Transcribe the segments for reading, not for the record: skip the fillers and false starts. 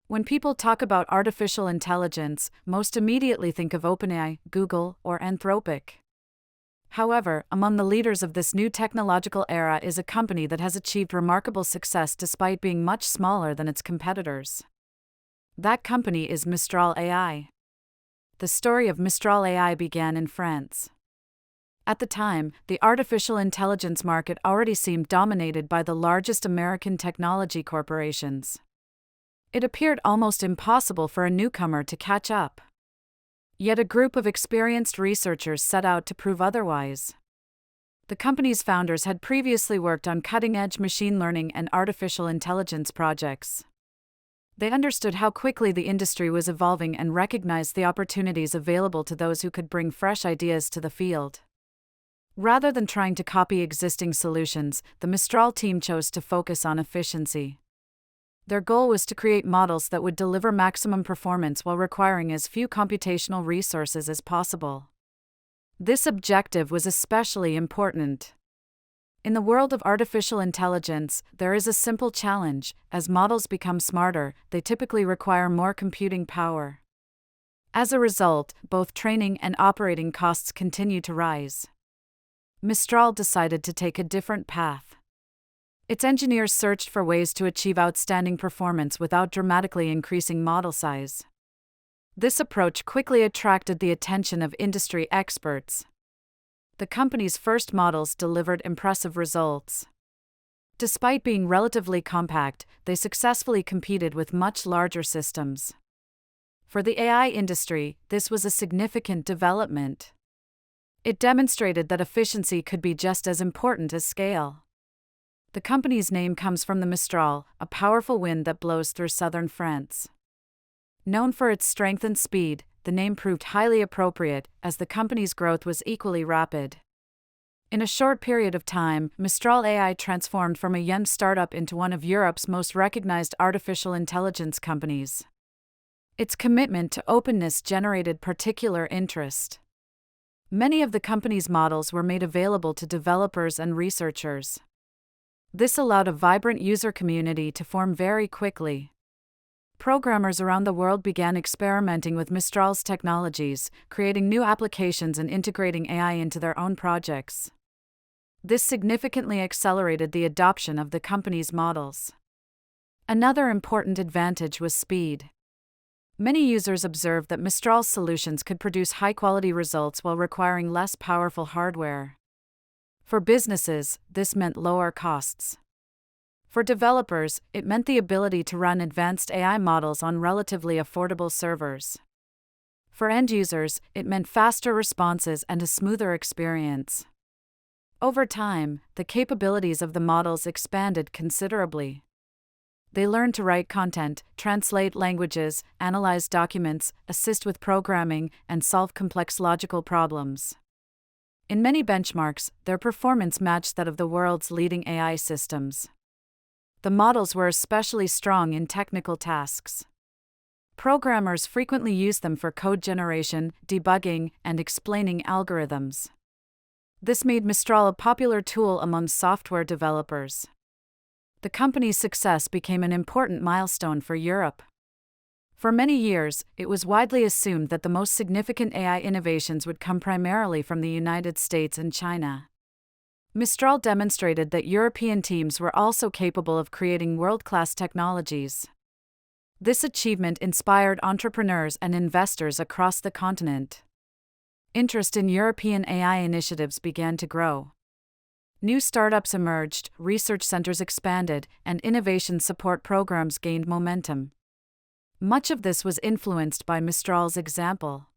When people talk about artificial intelligence, most immediately think of OpenAI, Google, or Anthropic. However, among the leaders of this new technological era is a company that has achieved remarkable success despite being much smaller than its competitors. That company is Mistral AI. The story of Mistral AI began in France. At the time, the artificial intelligence market already seemed dominated by the largest American technology corporations. It appeared almost impossible for a newcomer to catch up. Yet a group of experienced researchers set out to prove otherwise. The company's founders had previously worked on cutting-edge machine learning and artificial intelligence projects. They understood how quickly the industry was evolving and recognized the opportunities available to those who could bring fresh ideas to the field. Rather than trying to copy existing solutions, the Mistral team chose to focus on efficiency. Their goal was to create models that would deliver maximum performance while requiring as few computational resources as possible. This objective was especially important. In the world of artificial intelligence, there is a simple challenge: as models become smarter, they typically require more computing power. As a result, both training and operating costs continue to rise. Mistral decided to take a different path. Its engineers searched for ways to achieve outstanding performance without dramatically increasing model size. This approach quickly attracted the attention of industry experts. The company's first models delivered impressive results. Despite being relatively compact, they successfully competed with much larger systems. For the AI industry, this was a significant development. It demonstrated that efficiency could be just as important as scale. The company's name comes from the Mistral, a powerful wind that blows through southern France. Known for its strength and speed, the name proved highly appropriate, as the company's growth was equally rapid. In a short period of time, Mistral AI transformed from a young startup into one of Europe's most recognized artificial intelligence companies. Its commitment to openness generated particular interest. Many of the company's models were made available to developers and researchers. This allowed a vibrant user community to form very quickly. Programmers around the world began experimenting with Mistral's technologies, creating new applications and integrating AI into their own projects. This significantly accelerated the adoption of the company's models. Another important advantage was speed. Many users observed that Mistral's solutions could produce high-quality results while requiring less powerful hardware. For businesses, this meant lower costs. For developers, it meant the ability to run advanced AI models on relatively affordable servers. For end users, it meant faster responses and a smoother experience. Over time, the capabilities of the models expanded considerably. They learned to write content, translate languages, analyze documents, assist with programming, and solve complex logical problems. In many benchmarks, their performance matched that of the world's leading AI systems. The models were especially strong in technical tasks. Programmers frequently used them for code generation, debugging, and explaining algorithms. This made Mistral a popular tool among software developers. The company's success became an important milestone for Europe. For many years, it was widely assumed that the most significant AI innovations would come primarily from the United States and China. Mistral demonstrated that European teams were also capable of creating world-class technologies. This achievement inspired entrepreneurs and investors across the continent. Interest in European AI initiatives began to grow. New startups emerged, research centers expanded, and innovation support programs gained momentum. Much of this was influenced by Mistral's example.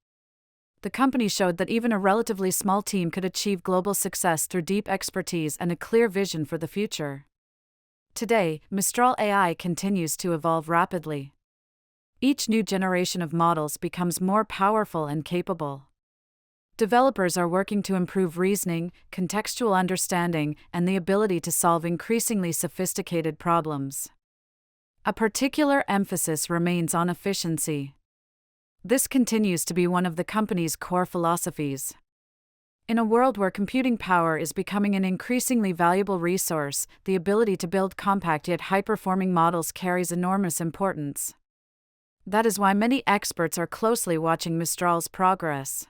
The company showed that even a relatively small team could achieve global success through deep expertise and a clear vision for the future. Today, Mistral AI continues to evolve rapidly. Each new generation of models becomes more powerful and capable. Developers are working to improve reasoning, contextual understanding, and the ability to solve increasingly sophisticated problems. A particular emphasis remains on efficiency. This continues to be one of the company's core philosophies. In a world where computing power is becoming an increasingly valuable resource, the ability to build compact yet high-performing models carries enormous importance. That is why many experts are closely watching Mistral's progress.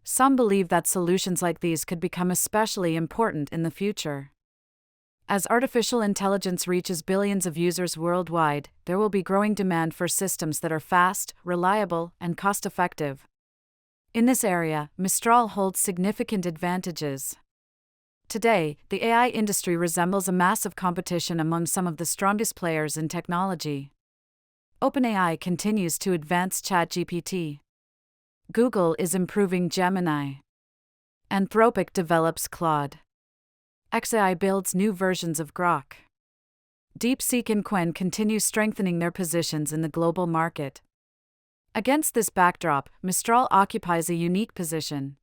Some believe that solutions like these could become especially important in the future. As artificial intelligence reaches billions of users worldwide, there will be growing demand for systems that are fast, reliable, and cost-effective. In this area, Mistral holds significant advantages. Today, the AI industry resembles a massive competition among some of the strongest players in technology. OpenAI continues to advance ChatGPT. Google is improving Gemini. Anthropic develops Claude. XAI builds new versions of Grok. DeepSeek and Qwen continue strengthening their positions in the global market. Against this backdrop, Mistral occupies a unique position.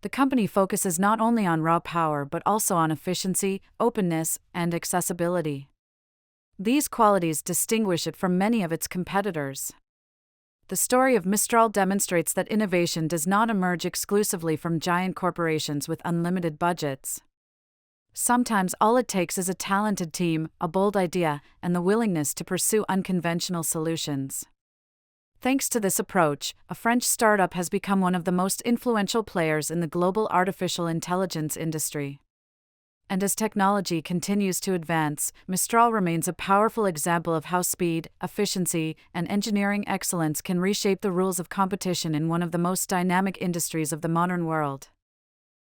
The company focuses not only on raw power but also on efficiency, openness, and accessibility. These qualities distinguish it from many of its competitors. The story of Mistral demonstrates that innovation does not emerge exclusively from giant corporations with unlimited budgets. Sometimes all it takes is a talented team, a bold idea, and the willingness to pursue unconventional solutions. Thanks to this approach, a French startup has become one of the most influential players in the global artificial intelligence industry. And as technology continues to advance, Mistral remains a powerful example of how speed, efficiency, and engineering excellence can reshape the rules of competition in one of the most dynamic industries of the modern world.